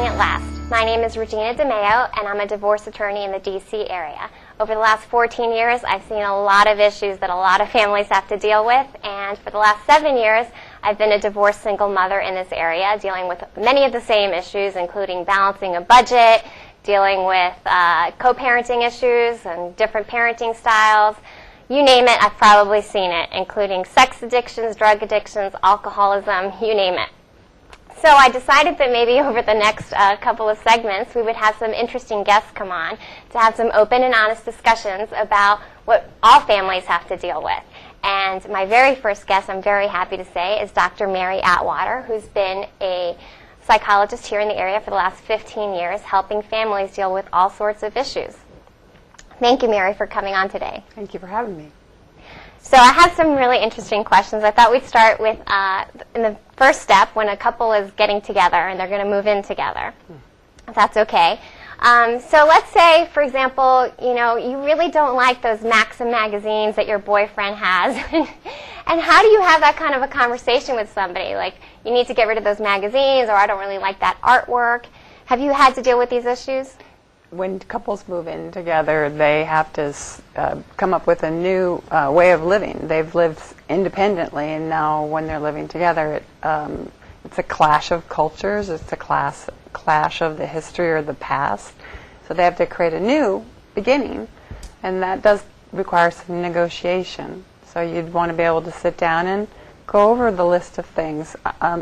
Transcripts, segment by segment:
at last. My name is Regina DeMeo, and I'm a divorce attorney in the D.C. area. Over the last 14 years, I've seen a lot of issues that a lot of families have to deal with, and for the last 7 years, I've been a divorced single mother in this area, dealing with many of the same issues, including balancing a budget, dealing with co-parenting issues and different parenting styles. You name it, I've probably seen it, including sex addictions, drug addictions, alcoholism, you name it. So I decided that maybe over the next couple of segments we would have some interesting guests come on to have some open and honest discussions about what all families have to deal with. And my very first guest, I'm very happy to say, is Dr. Mary Atwater, who's been a psychologist here in the area for the last 15 years, helping families deal with all sorts of issues. Thank you, Mary, for coming on today. Thank you for having me. So I have some really interesting questions. I thought we'd start with in the first step, when a couple is getting together and they're going to move in together, if that's okay. So let's say, for example, you really don't like those Maxim magazines that your boyfriend has. And how do you have that kind of a conversation with somebody? Like, you need to get rid of those magazines, or I don't really like that artwork. Have you had to deal with these issues? When couples move in together, they have to come up with a new way of living. They've lived independently, and now when they're living together, it's a clash of cultures. It's a clash of the history or the past. So they have to create a new beginning, and that does require some negotiation. So you'd want to be able to sit down and go over the list of things.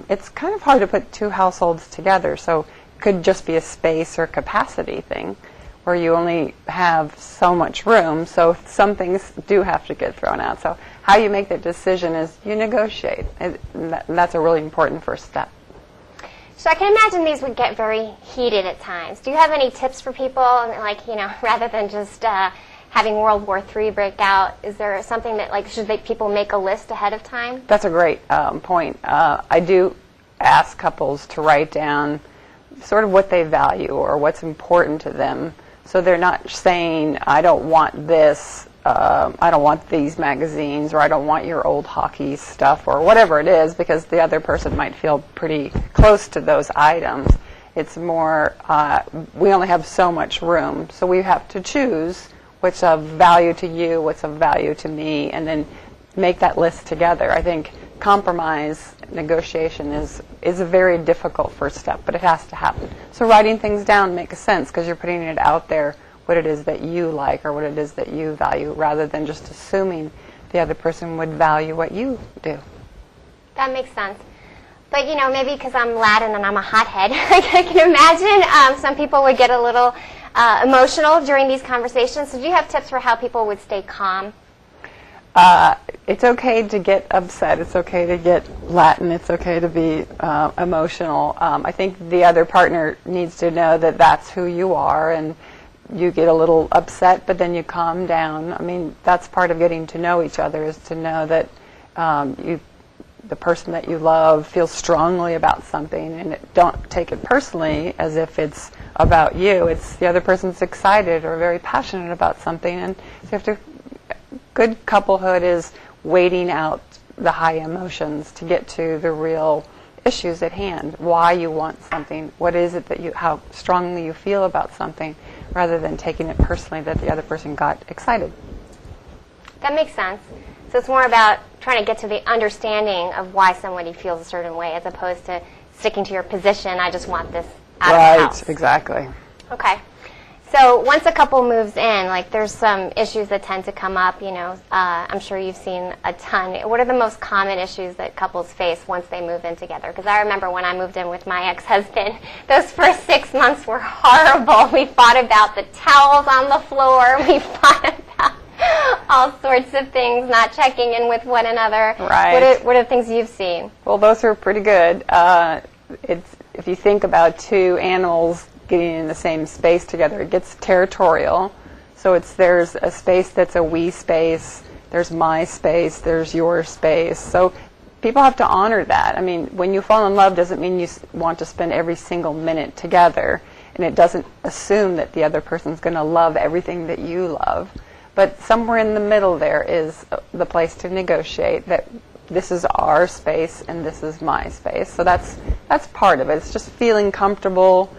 It's kind of hard to put two households together, so could just be a space or capacity thing where you only have so much room, so some things do have to get thrown out. So how you make that decision is you negotiate, and that's a really important first step. So I can imagine these would get very heated at times. Do you have any tips for people, like, rather than just having World War III break out, is there something that, should people make a list ahead of time? That's a great point. I do ask couples to write down sort of what they value or what's important to them, so they're not saying, I don't want this, I don't want these magazines, or I don't want your old hockey stuff, or whatever it is, because the other person might feel pretty close to those items. It's more, we only have so much room, so we have to choose what's of value to you, what's of value to me, and then make that list together. I think compromise, negotiation is a very difficult first step, but it has to happen. So writing things down makes sense because you're putting it out there, what it is that you like or what it is that you value, rather than just assuming the other person would value what you do. That makes sense. But, maybe because I'm Latin and I'm a hothead, I can imagine some people would get a little emotional during these conversations. So do you have tips for how people would stay calm? It's okay to get upset. It's okay to get Latin. It's okay to be emotional. I think the other partner needs to know that that's who you are, and you get a little upset, but then you calm down. I mean, that's part of getting to know each other, is to know that the person that you love feels strongly about something, and don't take it personally as if it's about you. It's the other person's excited or very passionate about something, and so you have to. Good couplehood is waiting out the high emotions to get to the real issues at hand. Why you want something, what is it that how strongly you feel about something, rather than taking it personally that the other person got excited. That makes sense. So it's more about trying to get to the understanding of why somebody feels a certain way, as opposed to sticking to your position, I just want this out of the house. Right, exactly. Okay. So once a couple moves in, there's some issues that tend to come up, I'm sure you've seen a ton. What are the most common issues that couples face once they move in together? Because I remember when I moved in with my ex-husband, those first 6 months were horrible. We fought about the towels on the floor. We fought about all sorts of things, not checking in with one another. Right. What are the things you've seen? Well, those are pretty good. If you think about two animals getting in the same space together, it gets territorial. So there's a space that's a we space, there's my space, there's your space. So people have to honor that. I mean, when you fall in love doesn't mean you want to spend every single minute together, and it doesn't assume that the other person's going to love everything that you love. But somewhere in the middle there is the place to negotiate that this is our space and this is my space. So that's part of it. It's just feeling comfortable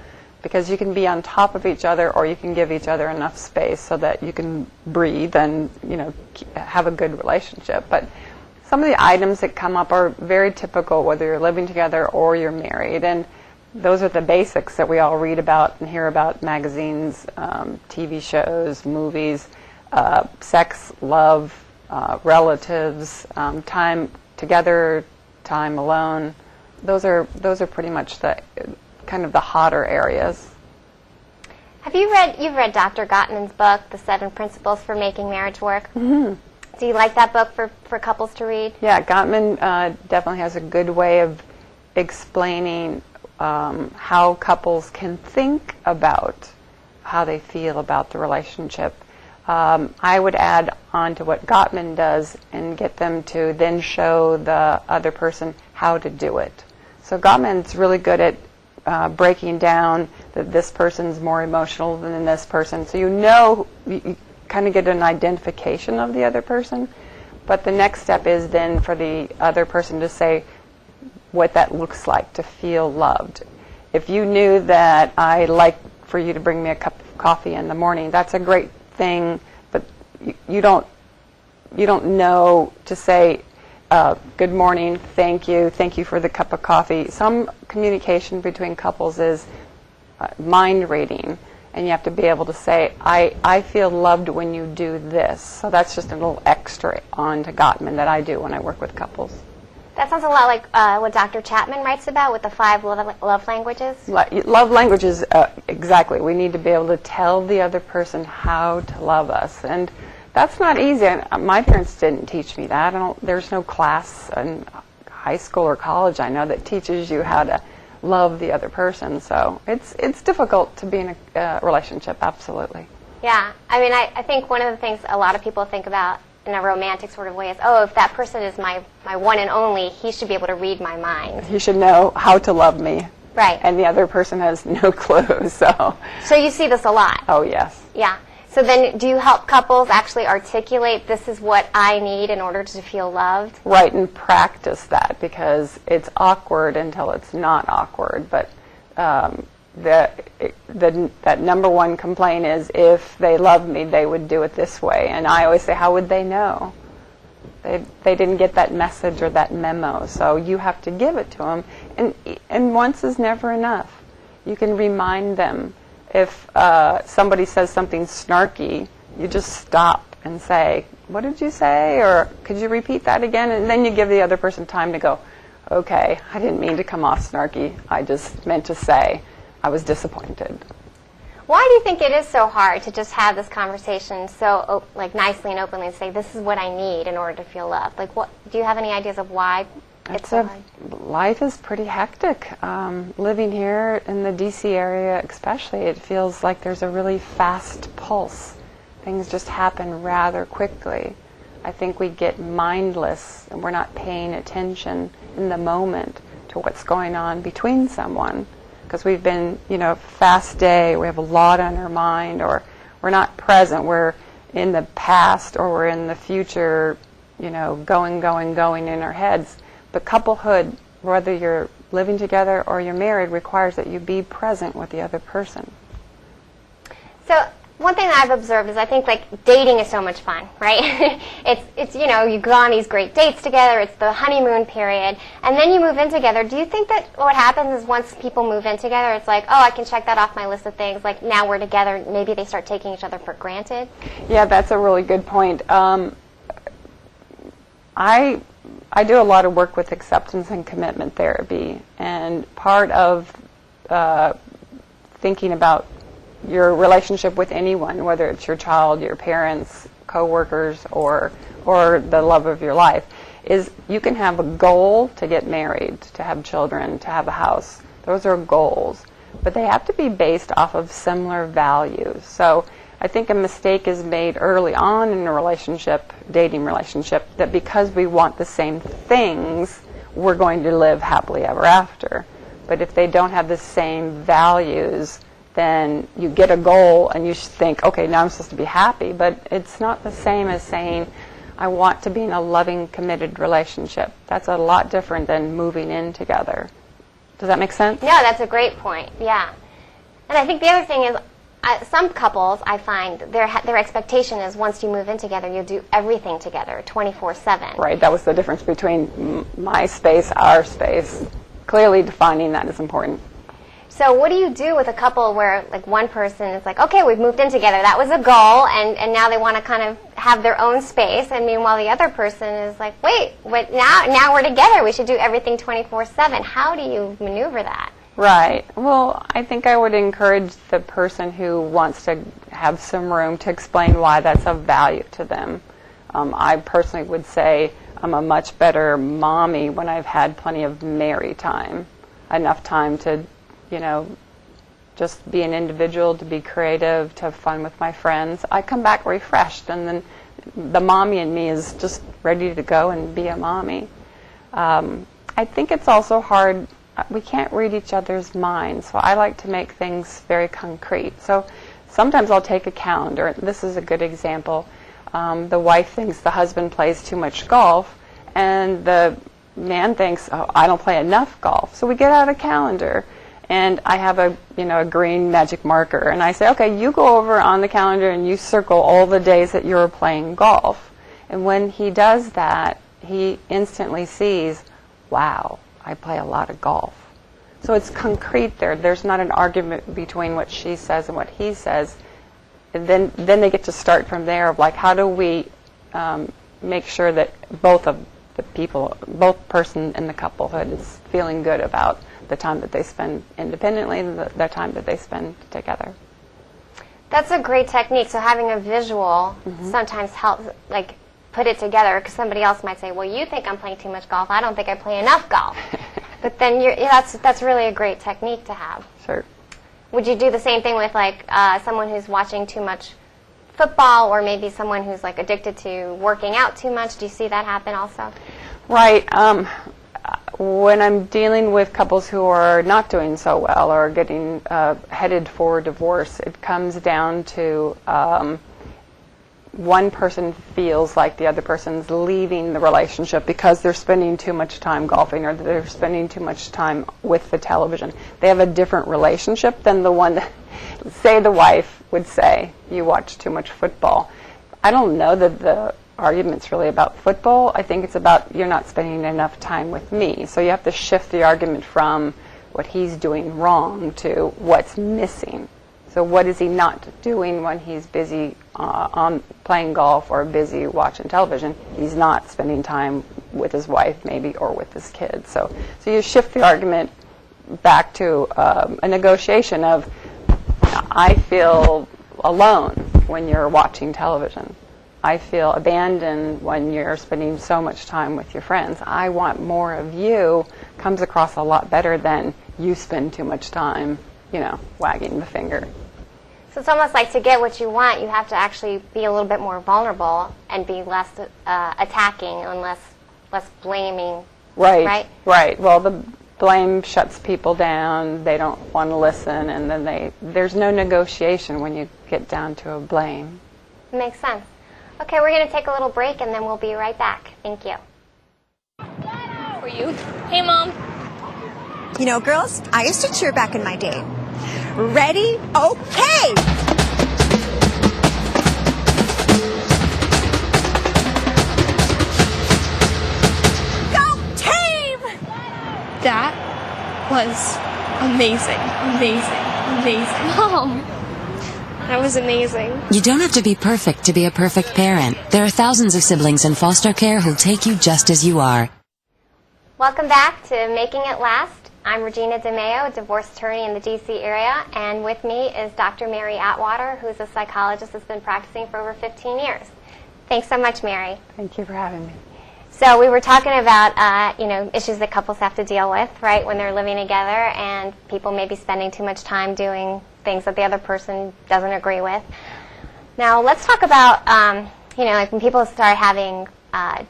because you can be on top of each other, or you can give each other enough space so that you can breathe and, you know, have a good relationship. But some of the items that come up are very typical, whether you're living together or you're married, and those are the basics that we all read about and hear about in magazines, TV shows, movies, sex, love, relatives, time together, time alone. Those are pretty much the kind of the hotter areas. You've read Dr. Gottman's book, The 7 Principles for Making Marriage Work? Mm-hmm. Do you like that book for couples to read? Yeah, Gottman definitely has a good way of explaining how couples can think about how they feel about the relationship. I would add on to what Gottman does and get them to then show the other person how to do it. So Gottman's really good at breaking down that this person's more emotional than this person. So you kind of get an identification of the other person. But the next step is then for the other person to say what that looks like to feel loved. If you knew that I like for you to bring me a cup of coffee in the morning, that's a great thing, but you don't know to say good morning, thank you for the cup of coffee. Some communication between couples is mind reading, and you have to be able to say, I feel loved when you do this. So that's just a little extra on to Gottman that I do when I work with couples. That sounds a lot like what Dr. Chapman writes about with the 5 love languages. Love languages, exactly. We need to be able to tell the other person how to love us. And that's not easy. My parents didn't teach me that. There's no class in high school or college, I know, that teaches you how to love the other person. So it's difficult to be in a relationship, absolutely. Yeah. I mean, I think one of the things a lot of people think about in a romantic sort of way is, oh, if that person is my one and only, he should be able to read my mind. He should know how to love me. Right. And the other person has no clue, so. So you see this a lot. Oh, yes. Yeah. So then do you help couples actually articulate, this is what I need in order to feel loved? Right, and practice that, because it's awkward until it's not awkward. But that number one complaint is, if they loved me, they would do it this way. And I always say, how would they know? They didn't get that message or that memo. So you have to give it to them. And once is never enough. You can remind them. If somebody says something snarky, you just stop and say, what did you say? Or could you repeat that again? And then you give the other person time to go, okay, I didn't mean to come off snarky. I just meant to say I was disappointed. Why do you think it is so hard to just have this conversation so nicely and openly and say, this is what I need in order to feel loved? What do you have any ideas of why it's so hard? Life is pretty hectic. Living here in the D.C. area especially, it feels like there's a really fast pulse. Things just happen rather quickly. I think we get mindless and we're not paying attention in the moment to what's going on between someone. Because we've been, fast day, we have a lot on our mind, or we're not present, we're in the past or we're in the future, going in our heads. But couplehood, whether you're living together or you're married, requires that you be present with the other person. So one thing that I've observed is I think dating is so much fun, right? it's you go on these great dates together, it's the honeymoon period, and then you move in together. Do you think that what happens is once people move in together, it's like, oh, I can check that off my list of things, now we're together, maybe they start taking each other for granted? Yeah, that's a really good point. I do a lot of work with acceptance and commitment therapy, and part of thinking about your relationship with anyone, whether it's your child, your parents, co-workers, or the love of your life, is you can have a goal to get married, to have children, to have a house. Those are goals, but they have to be based off of similar values. So I think a mistake is made early on in a relationship, dating relationship, that because we want the same things, we're going to live happily ever after. But if they don't have the same values, then you get a goal and you think, okay, now I'm supposed to be happy. But it's not the same as saying, I want to be in a loving, committed relationship. That's a lot different than moving in together. Does that make sense? No, that's a great point, yeah. And I think the other thing is, some couples, I find, their expectation is once you move in together, you'll do everything together, 24/7. Right, that was the difference between my space, our space. Clearly defining that is important. So what do you do with a couple where, like, one person is like, okay, we've moved in together, that was a goal, and now they want to kind of have their own space, and meanwhile the other person is like, wait, now we're together, we should do everything 24/7. How do you maneuver that? Right. Well, I think I would encourage the person who wants to have some room to explain why that's of value to them. I personally would say I'm a much better mommy when I've had plenty of Mary time, enough time to, just be an individual, to be creative, to have fun with my friends. I come back refreshed, and then the mommy in me is just ready to go and be a mommy. I think it's also hard. We can't read each other's minds, so I like to make things very concrete. So sometimes I'll take a calendar. This is a good example. The wife thinks the husband plays too much golf, and the man thinks, oh, I don't play enough golf. So we get out a calendar, and I have a green magic marker, and I say, okay, you go over on the calendar and you circle all the days that you're playing golf. And when he does that, he instantly sees, wow, I play a lot of golf. So it's concrete there. There's not an argument between what she says and what he says. And then they get to start from there of, like, how do we make sure that both of the people, both person in the couplehood is feeling good about the time that they spend independently and the time that they spend together. That's a great technique. So having a visual sometimes helps, like, put it together, because somebody else might say, well, you think I'm playing too much golf. I don't think I play enough golf. But then that's really a great technique to have. Sure. Would you do the same thing with, like, someone who's watching too much football, or maybe someone who's, like, addicted to working out too much? Do you see that happen also? Right. When I'm dealing with couples who are not doing so well or getting headed for divorce, it comes down to one person feels like the other person's leaving the relationship because they're spending too much time golfing, or they're spending too much time with the television. They have a different relationship than the one that, say, the wife would say, you watch too much football. I don't know that the argument's really about football. I think it's about, you're not spending enough time with me. So you have to shift the argument from what he's doing wrong to what's missing. So what is he not doing when he's busy on playing golf or busy watching television? He's not spending time with his wife, maybe, or with his kids. So you shift the argument back to a negotiation of, I feel alone when you're watching television. I feel abandoned when you're spending so much time with your friends. I want more of you comes across a lot better than you spend too much time, wagging the finger. So it's almost like, to get what you want, you have to actually be a little bit more vulnerable and be less attacking and less blaming. Right. Well, the blame shuts people down. They don't want to listen, and then there's no negotiation when you get down to a blame. Makes sense. Okay, we're going to take a little break, and then we'll be right back. Thank you. For you. Hey, Mom. Girls, I used to cheer back in my day. Ready? Okay! Go team! That was amazing. Mom, that was amazing. You don't have to be perfect to be a perfect parent. There are thousands of siblings in foster care who'll take you just as you are. Welcome back to Making It Last. I'm Regina DeMeo, a divorce attorney in the D.C. area, and with me is Dr. Mary Atwater, who's a psychologist that's been practicing for over 15 years. Thanks so much, Mary. Thank you for having me. So we were talking about, issues that couples have to deal with, right, when they're living together, and people may be spending too much time doing things that the other person doesn't agree with. Now, let's talk about, like when people start having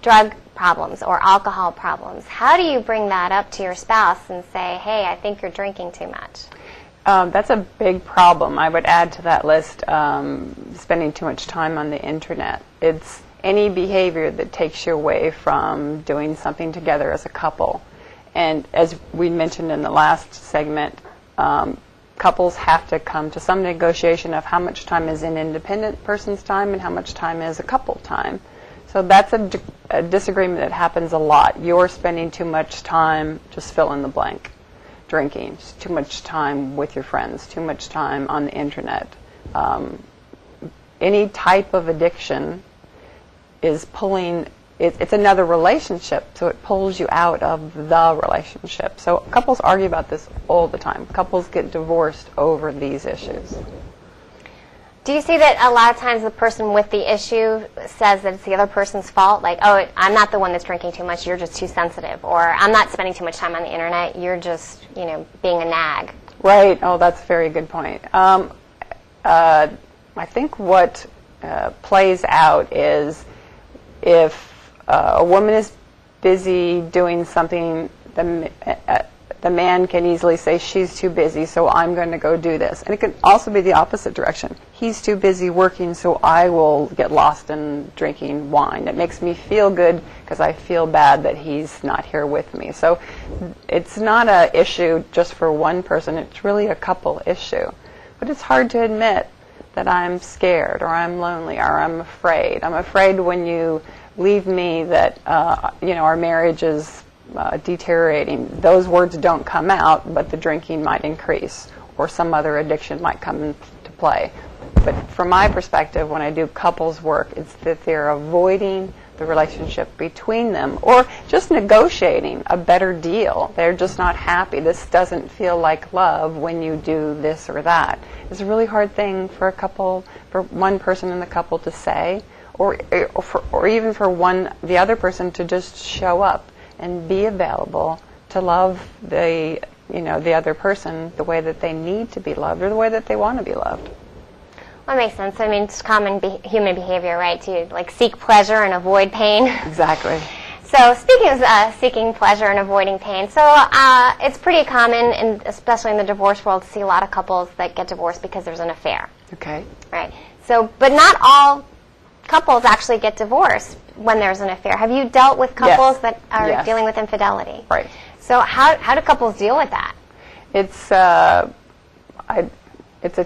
drug problems or alcohol problems. How do you bring that up to your spouse and say, hey, I think you're drinking too much? That's a big problem. I would add to that list spending too much time on the internet. It's any behavior that takes you away from doing something together as a couple. And as we mentioned in the last segment, couples have to come to some negotiation of how much time is an independent person's time and how much time is a couple time. So that's a disagreement that happens a lot. You're spending too much time, just fill in the blank, drinking, too much time with your friends, too much time on the internet. Any type of addiction is pulling, it's another relationship, so it pulls you out of the relationship. So couples argue about this all the time. Couples get divorced over these issues. Do you see that a lot of times the person with the issue says that it's the other person's fault? Like, oh, I'm not the one that's drinking too much, you're just too sensitive. Or I'm not spending too much time on the internet, you're just, being a nag. Right. Oh, that's a very good point. I think what plays out is if a woman is busy doing something, the man can easily say, she's too busy, so I'm going to go do this. And it can also be the opposite direction. He's too busy working, so I will get lost in drinking wine. It makes me feel good because I feel bad that he's not here with me. So it's not an issue just for one person. It's really a couple issue. But it's hard to admit that I'm scared or I'm lonely or I'm afraid. I'm afraid when you leave me that, our marriage is deteriorating. Those words don't come out, but the drinking might increase or some other addiction might come into play. But from my perspective, when I do couples work, it's that they're avoiding the relationship between them or just negotiating a better deal. They're just not happy. This doesn't feel like love when you do this or that. It's a really hard thing for a couple, for one person in the couple to say, or even for the other person to just show up and be available to love the other person the way that they need to be loved or the way that they want to be loved. Well, that makes sense. I mean, it's common human behavior, right, to seek pleasure and avoid pain. Exactly. So speaking of seeking pleasure and avoiding pain, so it's pretty common, especially in the divorce world, to see a lot of couples that get divorced because there's an affair. Okay. Right. So, but not all couples actually get divorced when there's an affair. Have you dealt with couples that are dealing with infidelity? Right. So how do couples deal with that? It's a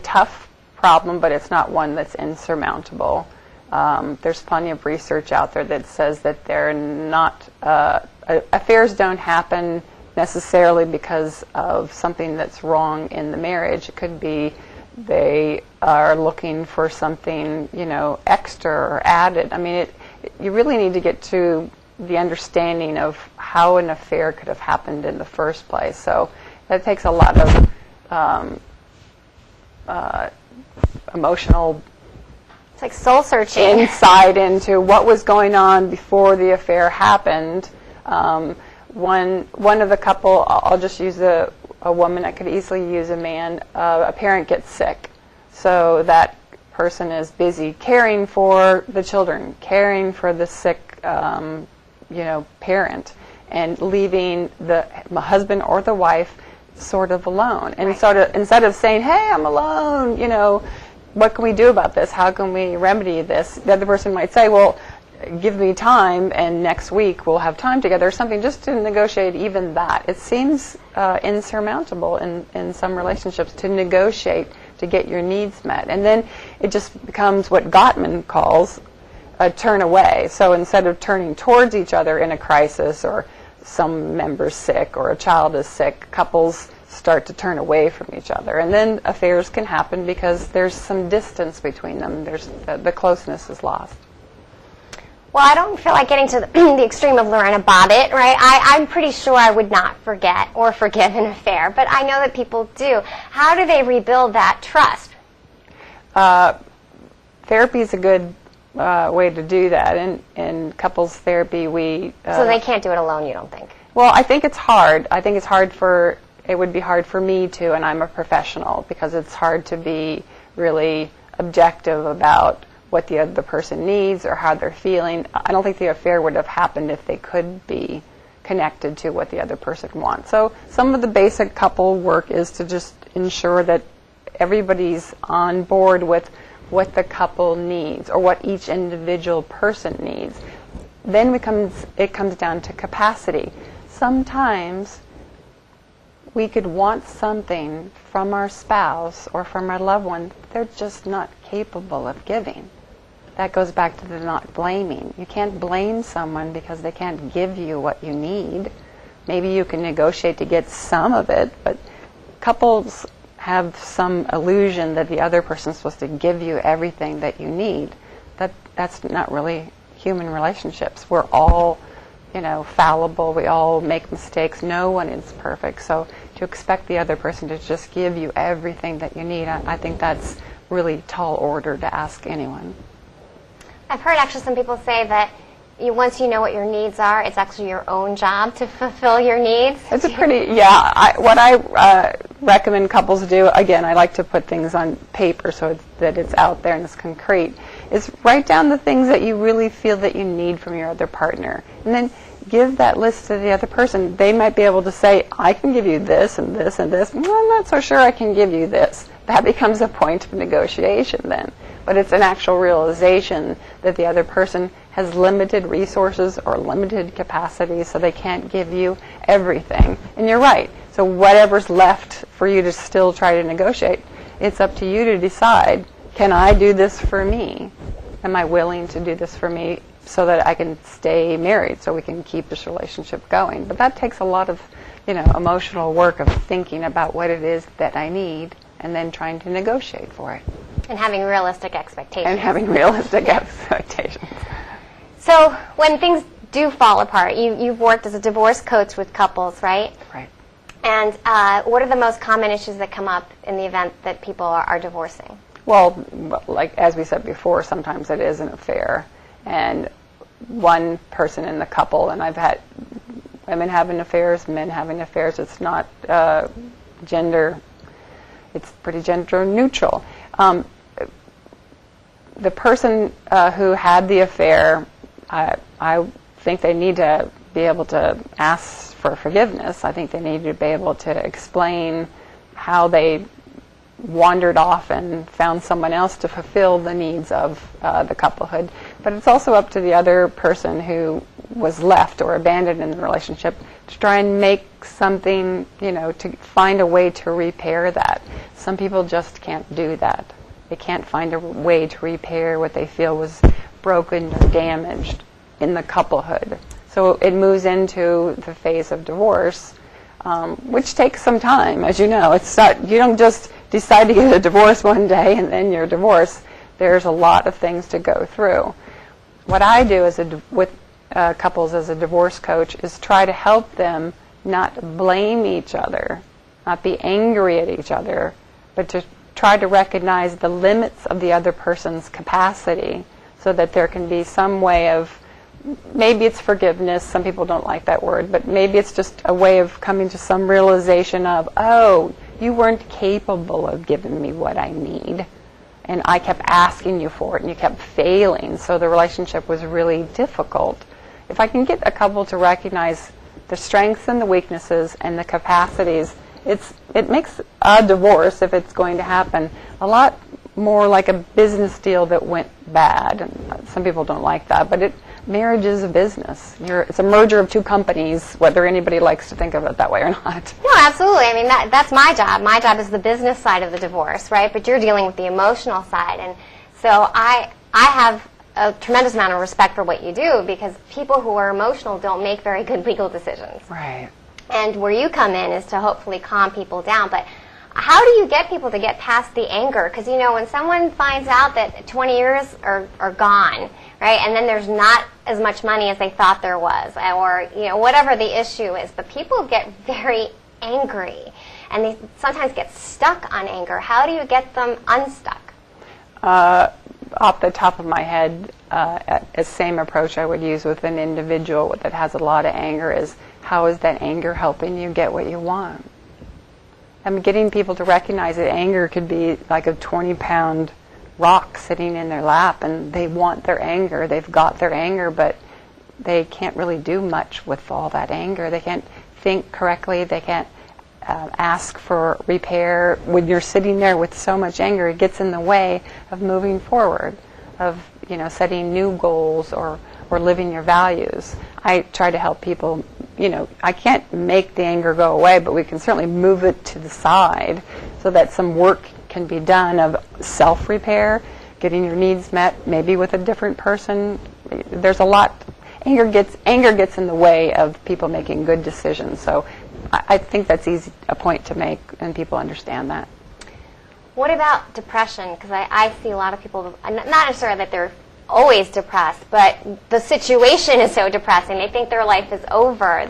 tough problem, but it's not one that's insurmountable. There's plenty of research out there that says that they're not affairs don't happen necessarily because of something that's wrong in the marriage. It could be they are looking for something, extra or added. I mean, you really need to get to the understanding of how an affair could have happened in the first place. So that takes a lot of emotional, it's like soul searching, insight into what was going on before the affair happened. One of the couple, I'll just use a woman, I could easily use a man, a parent gets sick. So that person is busy caring for the children, caring for the sick parent, and leaving the husband or the wife sort of alone. And instead of saying, hey, I'm alone, what can we do about this? How can we remedy this? The other person might say, well, give me time and next week we'll have time together or something, just to negotiate even that. It seems insurmountable in some relationships to negotiate to get your needs met. And then it just becomes what Gottman calls a turn away. So instead of turning towards each other in a crisis or some member's sick or a child is sick, couples start to turn away from each other. And then affairs can happen because there's some distance between them. The closeness is lost. Well, I don't feel like getting to the extreme of Lorena Bobbitt, right? I'm pretty sure I would not forget or forgive an affair, but I know that people do. How do they rebuild that trust? Therapy is a good way to do that. In couples therapy, so they can't do it alone, you don't think? Well, I think it's hard. It would be hard for me too, and I'm a professional, because it's hard to be really objective about what the other person needs or how they're feeling. I don't think the affair would have happened if they could be connected to what the other person wants. So some of the basic couple work is to just ensure that everybody's on board with what the couple needs or what each individual person needs. Then it comes down to capacity. Sometimes we could want something from our spouse or from our loved one they're just not capable of giving. That goes back to the not blaming. You can't blame someone because they can't give you what you need. Maybe you can negotiate to get some of it, but couples have some illusion that the other person's supposed to give you everything that you need. That's not really human relationships. We're all, fallible. We all make mistakes. No one is perfect. So to expect the other person to just give you everything that you need, I think that's really tall order to ask anyone. I've heard actually some people say that once you know what your needs are, it's actually your own job to fulfill your needs. It's a pretty, what I recommend couples do, again, I like to put things on paper so that it's out there and it's concrete, is write down the things that you really feel that you need from your other partner. And then give that list to the other person. They might be able to say, I can give you this and this and this. Well, I'm not so sure I can give you this. That becomes a point of negotiation then. But it's an actual realization that the other person has limited resources or limited capacity, so they can't give you everything. And you're right. So whatever's left for you to still try to negotiate, it's up to you to decide, can I do this for me? Am I willing to do this for me so that I can stay married, so we can keep this relationship going? But that takes a lot of, emotional work of thinking about what it is that I need and then trying to negotiate for it. And having realistic expectations. So when things do fall apart, you've worked as a divorce coach with couples, right? Right. And what are the most common issues that come up in the event that people are divorcing? Well, like as we said before, sometimes it is an affair. And one person in the couple, and I've had women having affairs, men having affairs, it's not gender, it's pretty gender neutral. The person who had the affair, I think they need to be able to ask for forgiveness. I think they need to be able to explain how they wandered off and found someone else to fulfill the needs of the couplehood. But it's also up to the other person who was left or abandoned in the relationship to try and make something, to find a way to repair that. Some people just can't do that. They can't find a way to repair what they feel was broken or damaged in the couplehood. So it moves into the phase of divorce, which takes some time, as you know. It's not, you don't just decide to get a divorce one day and then you're divorced. There's a lot of things to go through. What I do with couples as a divorce coach is try to help them not blame each other, not be angry at each other, but to try to recognize the limits of the other person's capacity so that there can be some way of, maybe it's forgiveness, some people don't like that word, but maybe it's just a way of coming to some realization of, oh, you weren't capable of giving me what I need, and I kept asking you for it and you kept failing, so the relationship was really difficult. If I can get a couple to recognize the strengths and the weaknesses and the capacities, it makes a divorce, if it's going to happen, a lot more like a business deal that went bad. And some people don't like that, but marriage is a business. It's a merger of two companies, whether anybody likes to think of it that way or not. No, absolutely. I mean, that's my job. My job is the business side of the divorce, right? But you're dealing with the emotional side. And so I have a tremendous amount of respect for what you do, because people who are emotional don't make very good legal decisions. Right. And where you come in is to hopefully calm people down. But how do you get people to get past the anger? Because, when someone finds out that 20 years are gone, right, and then there's not as much money as they thought there was, or, whatever the issue is, but people get very angry, and they sometimes get stuck on anger. How do you get them unstuck? Off the top of my head, a same approach I would use with an individual that has a lot of anger is, how is that anger helping you get what you want? Getting people to recognize that anger could be like a 20-pound rock sitting in their lap, and they want their anger. They've got their anger, but they can't really do much with all that anger. They can't think correctly. They can't ask for repair. When you're sitting there with so much anger, it gets in the way of moving forward, of setting new goals or living your values. I try to help people, I can't make the anger go away, but we can certainly move it to the side so that some work can be done of self-repair, getting your needs met, maybe with a different person. There's a lot. Anger gets in the way of people making good decisions. So I think that's a point to make, and people understand that. What about depression? Because I see a lot of people, not necessarily that they're always depressed, but the situation is so depressing. They think their life is over.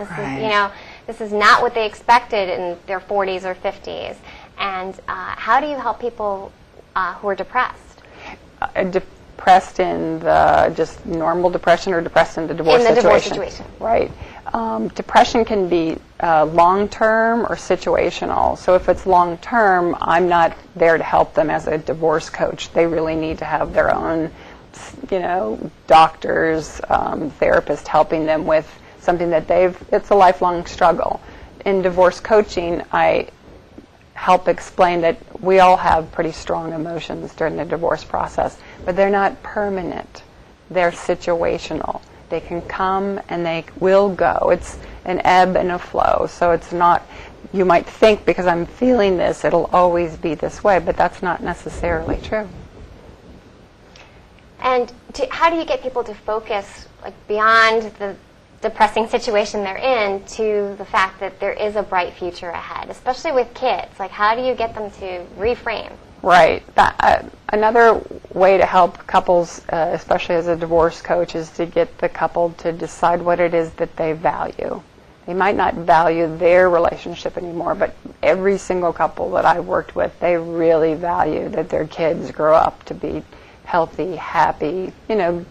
This is not what they expected in their 40s or 50s. And how do you help people who are depressed? Depressed in the just normal depression, or depressed in the divorce situation? In the divorce situation. Right. Depression can be long-term or situational. So if it's long-term, I'm not there to help them as a divorce coach. They really need to have their own, doctors, therapists helping them with something that it's a lifelong struggle. In divorce coaching, I help explain that we all have pretty strong emotions during the divorce process, but they're not permanent. They're situational. They can come and they will go. It's an ebb and a flow. So it's not, you might think because I'm feeling this, it'll always be this way, but that's not necessarily true. And how do you get people to focus beyond the depressing situation they're in to the fact that there is a bright future ahead, especially with kids? How do you get them to reframe? Right. Another way to help couples, especially as a divorce coach, is to get the couple to decide what it is that they value. They might not value their relationship anymore, but every single couple that I've worked with, they really value that their kids grow up to be healthy, happy,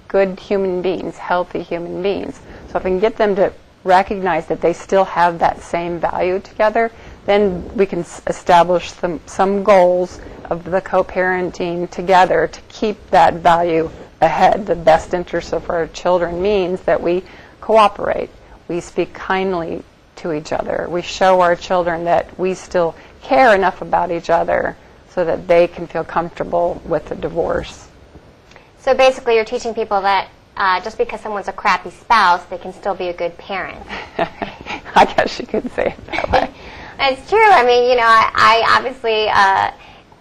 good human beings, healthy human beings. So if I can get them to recognize that they still have that same value together, then we can establish some goals of the co-parenting together to keep that value ahead. The best interest of our children means that we cooperate. We speak kindly to each other. We show our children that we still care enough about each other so that they can feel comfortable with the divorce. So basically you're teaching people that just because someone's a crappy spouse, they can still be a good parent. I guess you could say it that way. It's true. I mean, I obviously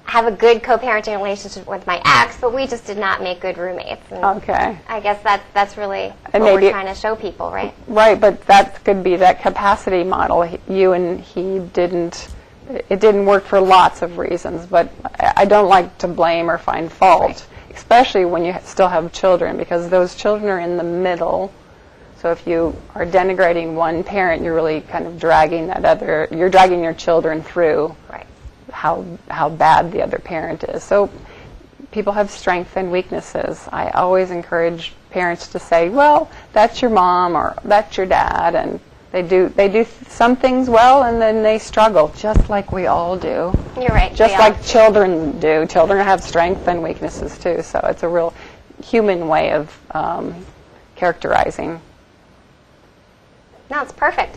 have a good co-parenting relationship with my ex, but we just did not make good roommates. And okay. I guess that's really and what we're trying to show people, right? Right, but that could be that capacity model. You and he didn't work for lots of reasons, but I don't like to blame or find fault. Right. Especially when you still have children, because those children are in the middle. So if you are denigrating one parent, you're really kind of dragging you're dragging your children through right. how bad the other parent is. So people have strengths and weaknesses. I always encourage parents to say, well, that's your mom or that's your dad, and they do some things well, and then they struggle, just like we all do. You're right. Just like children do. Children have strengths and weaknesses too. So it's a real human way of characterizing. No, it's perfect.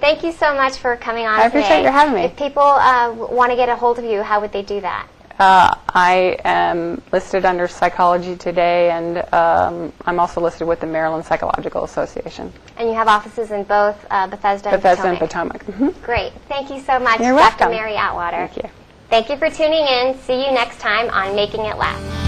Thank you so much for coming on today. I appreciate you having me. If people want to get a hold of you, how would they do that? I am listed under Psychology Today, and I'm also listed with the Maryland Psychological Association. And you have offices in both Bethesda and Potomac. Mm-hmm. Great. Thank you so much, You're Dr. welcome. Mary Atwater. Thank you. Thank you for tuning in. See you next time on Making It Last.